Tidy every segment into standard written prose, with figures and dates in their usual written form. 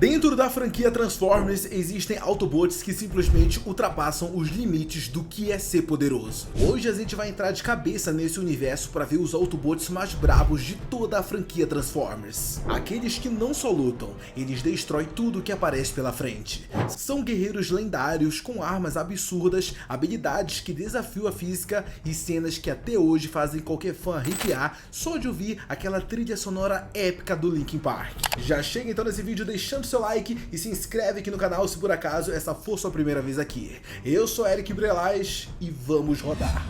Dentro da franquia Transformers existem Autobots que simplesmente ultrapassam os limites do que é ser poderoso. Hoje a gente vai entrar de cabeça nesse universo para ver os Autobots mais brabos de toda a franquia Transformers. Aqueles que não só lutam, eles destroem tudo que aparece pela frente. São guerreiros lendários com armas absurdas, habilidades que desafiam a física e cenas que até hoje fazem qualquer fã arrepiar só de ouvir aquela trilha sonora épica do Linkin Park. Já chega então nesse vídeo deixando seu like e se inscreve aqui no canal se por acaso essa for sua primeira vez aqui. Eu sou Eric Brelais e vamos rodar.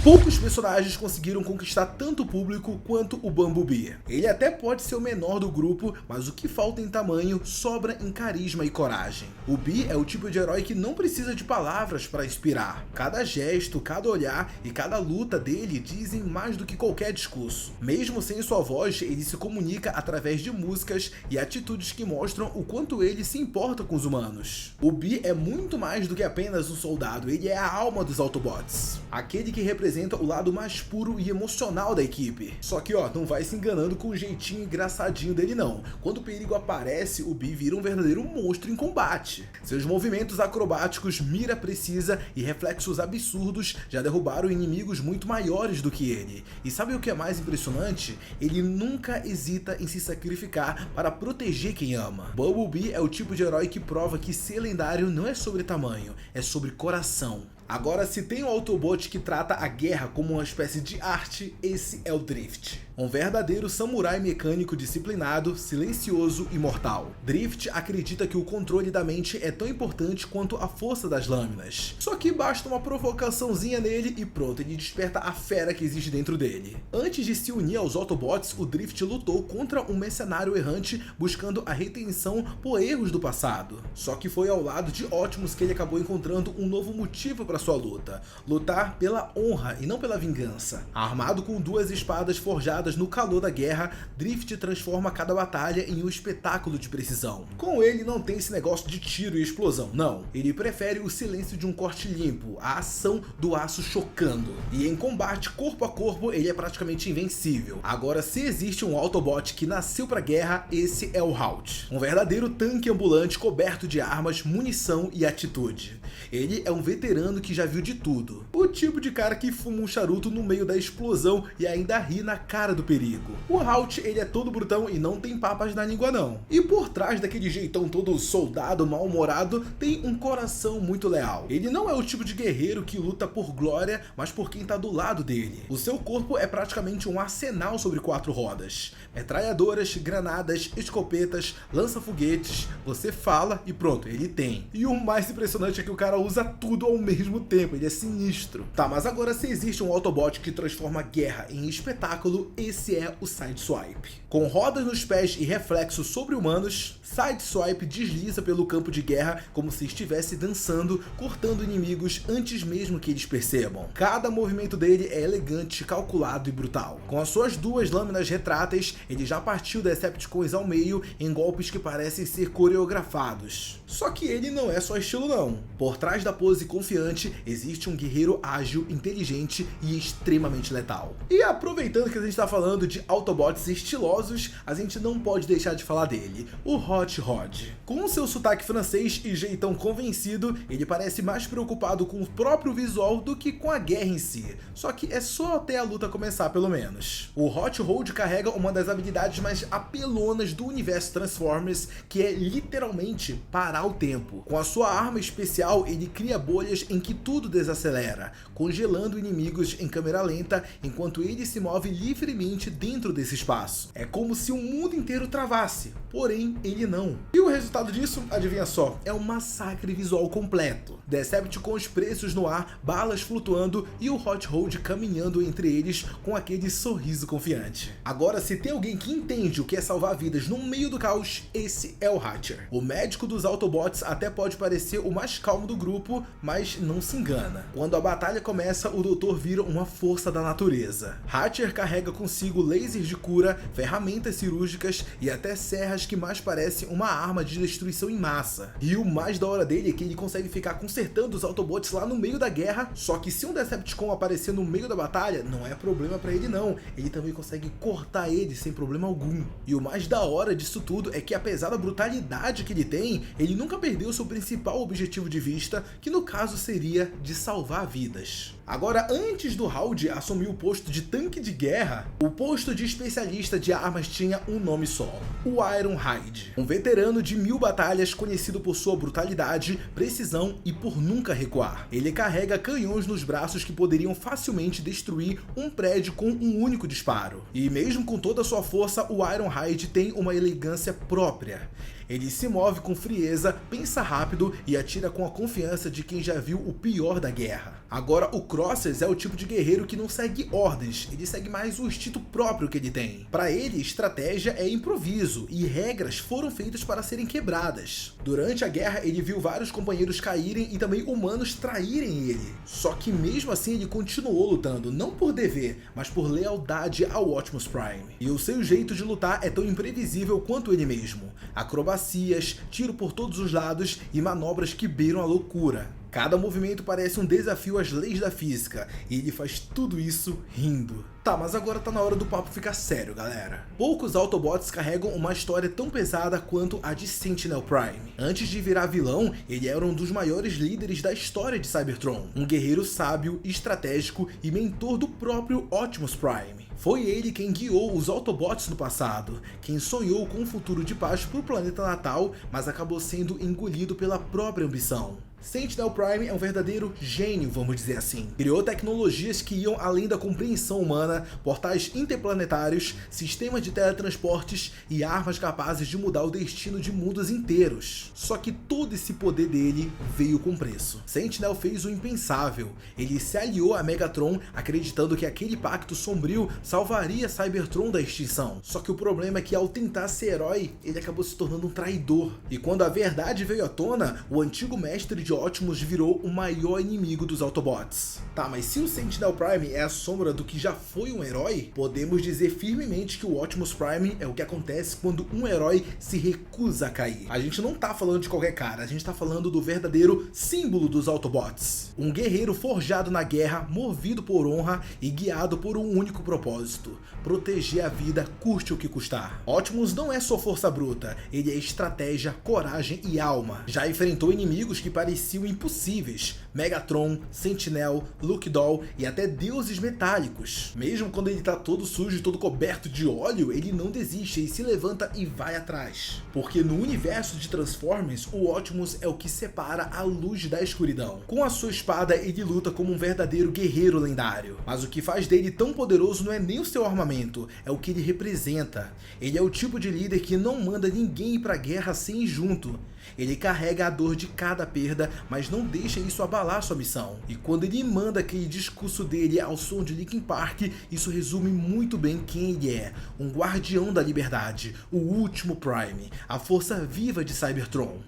Poucos personagens conseguiram conquistar tanto o público quanto o Bumblebee. Ele até pode ser o menor do grupo, mas o que falta em tamanho sobra em carisma e coragem. O Bee é o tipo de herói que não precisa de palavras para inspirar. Cada gesto, cada olhar e cada luta dele dizem mais do que qualquer discurso. Mesmo sem sua voz, ele se comunica através de músicas e atitudes que mostram o quanto ele se importa com os humanos. O Bee é muito mais do que apenas um soldado, ele é a alma dos Autobots. Aquele que representa o lado mais puro e emocional da equipe. Só que não vai se enganando com o jeitinho engraçadinho dele não. Quando o perigo aparece, o Bee vira um verdadeiro monstro em combate. Seus movimentos acrobáticos, mira precisa e reflexos absurdos já derrubaram inimigos muito maiores do que ele. E sabe o que é mais impressionante? Ele nunca hesita em se sacrificar para proteger quem ama. Bumblebee é o tipo de herói que prova que ser lendário não é sobre tamanho, é sobre coração. Agora, se tem um Autobot que trata a guerra como uma espécie de arte, esse é o Drift. Um verdadeiro samurai mecânico disciplinado, silencioso e mortal. Drift acredita que o controle da mente é tão importante quanto a força das lâminas. Só que basta uma provocaçãozinha nele e pronto, ele desperta a fera que existe dentro dele. Antes de se unir aos Autobots, o Drift lutou contra um mercenário errante buscando a retenção por erros do passado. Só que foi ao lado de Optimus que ele acabou encontrando um novo motivo para sua luta. Lutar pela honra e não pela vingança. Armado com duas espadas forjadas no calor da guerra, Drift transforma cada batalha em um espetáculo de precisão. Com ele não tem esse negócio de tiro e explosão, não. Ele prefere o silêncio de um corte limpo, a ação do aço chocando. E em combate corpo a corpo ele é praticamente invencível. Agora, se existe um Autobot que nasceu pra guerra, esse é o Halt. Um verdadeiro tanque ambulante coberto de armas, munição e atitude. Ele é um veterano que já viu de tudo. O tipo de cara que fuma um charuto no meio da explosão e ainda ri na cara do perigo. O Halt, ele é todo brutão e não tem papas na língua não. E por trás daquele jeitão todo soldado mal-humorado, tem um coração muito leal. Ele não é o tipo de guerreiro que luta por glória, mas por quem tá do lado dele. O seu corpo é praticamente um arsenal sobre 4 rodas. Metralhadoras, granadas, escopetas, lança-foguetes, você fala e pronto, ele tem. E o mais impressionante é que o cara usa tudo ao mesmo tempo, ele é sinistro. Tá, mas agora se existe um Autobot que transforma guerra em espetáculo, esse é o Sideswipe. Com rodas nos pés e reflexos sobre-humanos, Sideswipe desliza pelo campo de guerra como se estivesse dançando, cortando inimigos antes mesmo que eles percebam. Cada movimento dele é elegante, calculado e brutal. Com as suas duas lâminas retráteis, ele já partiu Decepticons ao meio em golpes que parecem ser coreografados. Só que ele não é só estilo não. Por trás da pose confiante, existe um guerreiro ágil, inteligente e extremamente letal. E aproveitando que a gente está falando de Autobots estilosos, a gente não pode deixar de falar dele, o Hot Rod. Com seu sotaque francês e jeitão convencido, ele parece mais preocupado com o próprio visual do que com a guerra em si. Só que é só até a luta começar pelo menos. O Hot Rod carrega uma das habilidades mais apelonas do universo Transformers, que é literalmente parar o tempo. Com a sua arma especial, ele cria bolhas em que tudo desacelera, congelando inimigos em câmera lenta enquanto ele se move livremente dentro desse espaço. É como se o mundo inteiro travasse, porém ele não. E o resultado disso, adivinha só, é um massacre visual completo. Decepticons presos no ar, balas flutuando e o Hot Rod caminhando entre eles com aquele sorriso confiante. Agora, se tem alguém que entende o que é salvar vidas no meio do caos, esse é o Hatcher. O médico dos Autobots até pode parecer o mais calmo do grupo, mas não se engana. Quando a batalha começa, o doutor vira uma força da natureza. Hatcher carrega com consigo lasers de cura, ferramentas cirúrgicas e até serras que mais parecem uma arma de destruição em massa. E o mais da hora dele é que ele consegue ficar consertando os Autobots lá no meio da guerra, só que se um Decepticon aparecer no meio da batalha, não é problema pra ele não, ele também consegue cortar ele sem problema algum. E o mais da hora disso tudo é que apesar da brutalidade que ele tem, ele nunca perdeu seu principal objetivo de vista, que no caso seria de salvar vidas. Agora, antes do Howdy assumir o posto de tanque de guerra, o posto de especialista de armas tinha um nome só: o Ironhide. Um veterano de 1000 batalhas conhecido por sua brutalidade, precisão e por nunca recuar. Ele carrega canhões nos braços que poderiam facilmente destruir um prédio com um único disparo. E mesmo com toda a sua força, o Ironhide tem uma elegância própria. Ele se move com frieza, pensa rápido e atira com a confiança de quem já viu o pior da guerra. Agora, o Crossers é o tipo de guerreiro que não segue ordens, ele segue mais o instinto próprio que ele tem. Para ele, estratégia é improviso e regras foram feitas para serem quebradas. Durante a guerra, ele viu vários companheiros caírem e também humanos traírem ele. Só que mesmo assim ele continuou lutando, não por dever, mas por lealdade ao Optimus Prime. E o seu jeito de lutar é tão imprevisível quanto ele mesmo. Acrobacias, tiro por todos os lados e manobras que beiram a loucura. Cada movimento parece um desafio às leis da física, e ele faz tudo isso rindo. Tá, mas agora tá na hora do papo ficar sério, galera. Poucos Autobots carregam uma história tão pesada quanto a de Sentinel Prime. Antes de virar vilão, ele era um dos maiores líderes da história de Cybertron. Um guerreiro sábio, estratégico e mentor do próprio Optimus Prime. Foi ele quem guiou os Autobots no passado, quem sonhou com um futuro de paz para o planeta natal, mas acabou sendo engolido pela própria ambição. Sentinel Prime é um verdadeiro gênio, vamos dizer assim. Criou tecnologias que iam além da compreensão humana, portais interplanetários, sistemas de teletransportes e armas capazes de mudar o destino de mundos inteiros. Só que todo esse poder dele veio com preço. Sentinel fez o impensável. Ele se aliou a Megatron, acreditando que aquele pacto sombrio salvaria Cybertron da extinção. Só que o problema é que ao tentar ser herói, ele acabou se tornando um traidor. E quando a verdade veio à tona, o antigo mestre de Optimus virou o maior inimigo dos Autobots. Tá, mas se o Sentinel Prime é a sombra do que já foi um herói, podemos dizer firmemente que o Optimus Prime é o que acontece quando um herói se recusa a cair. A gente não tá falando de qualquer cara, a gente tá falando do verdadeiro símbolo dos Autobots. Um guerreiro forjado na guerra, movido por honra e guiado por um único propósito: proteger a vida, custe o que custar. Optimus não é só força bruta, ele é estratégia, coragem e alma. Já enfrentou inimigos que pareciam impossíveis: Megatron, Sentinel, Luke Doll e até deuses metálicos. Mesmo quando ele tá todo sujo e todo coberto de óleo, ele não desiste, ele se levanta e vai atrás. Porque no universo de Transformers, o Optimus é o que separa a luz da escuridão. Com a sua espada, ele luta como um verdadeiro guerreiro lendário. Mas o que faz dele tão poderoso não é nem o seu armamento, é o que ele representa. Ele é o tipo de líder que não manda ninguém ir pra guerra sem ir junto. Ele carrega a dor de cada perda, mas não deixa isso abalar sua missão. E quando ele manda aquele discurso dele ao som de Linkin Park, isso resume muito bem quem ele é: um guardião da liberdade, o último Prime, a força viva de Cybertron.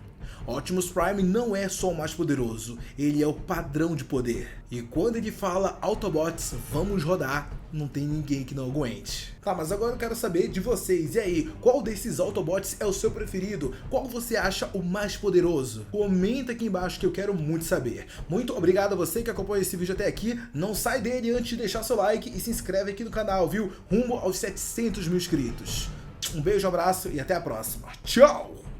Optimus Prime não é só o mais poderoso, ele é o padrão de poder. E quando ele fala Autobots, vamos rodar, não tem ninguém que não aguente. Tá, mas agora eu quero saber de vocês. E aí, qual desses Autobots é o seu preferido? Qual você acha o mais poderoso? Comenta aqui embaixo que eu quero muito saber. Muito obrigado a você que acompanhou esse vídeo até aqui. Não sai dele antes de deixar seu like e se inscreve aqui no canal, viu? Rumo aos 700 mil inscritos. Um beijo, um abraço e até a próxima. Tchau!